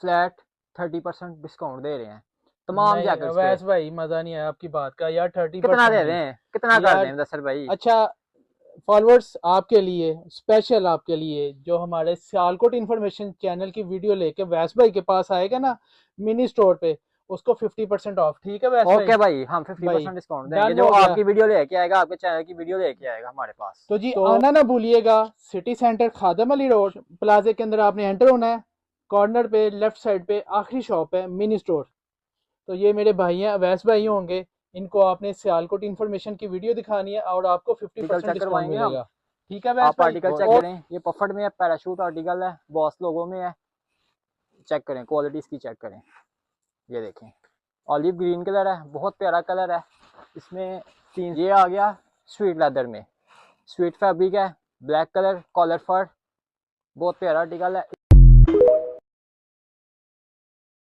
Flat 30% discount दे रहे हैं तमाम नहीं जैकेट्स पे। अवैस भाई, मजा नहीं आया आपकी बात का यार। थर्टी कितना परसेंट दे नहीं रहे हैं, कितना कर दें यार। मुदस्सिर भाई? अच्छा, फॉलोअर्स आपके लिए स्पेशल, आपके लिए जो हमारे सियालकोट इन्फॉर्मेशन चैनल की वीडियो लेके वैस भाई के पास आएगा ना मिनी स्टोर पे, उसको 50% ऑफ। ठीक है वैस भाई? ओके भाई, हम भाई 50% डिस्काउंट देंगे। डन जो हो गया। आपकी वीडियो लेके आएगा, आपके चैनल की वीडियो लेके आएगा हमारे पास। तो जी आना ना भूलिएगा। सिटी सेंटर खादम अली रोड प्लाजे के अंदर आपने एंटर होना है। कॉर्नर पे लेफ्ट साइड पे आखिरी शॉप है मिनी स्टोर। तो ये मेरे भाई हैं, अवैस भाई होंगे। इनको आपने सियालकोट इन्फॉर्मेशन की वीडियो दिखानी है और आपको आर्टिकल 50% चेक डिस्काउंट करवाएंगे हम। मिलेगा। ठीक है अवैस आप भाई? आर्टिकल चेक और करें, ये पफट में है, पैराशूट आर्टिकल है, बॉस लोगों में है। चेक करें, क्वालिटी इसकी चेक करें। ये देखें, ऑलिव ग्रीन कलर है, बहुत प्यारा कलर है। इसमें तीन ये आ गया स्वीट लेदर में, स्वीट फैब्रिक है, ब्लैक कलर, कॉलर फर, बहुत प्यारा आर्टिकल है।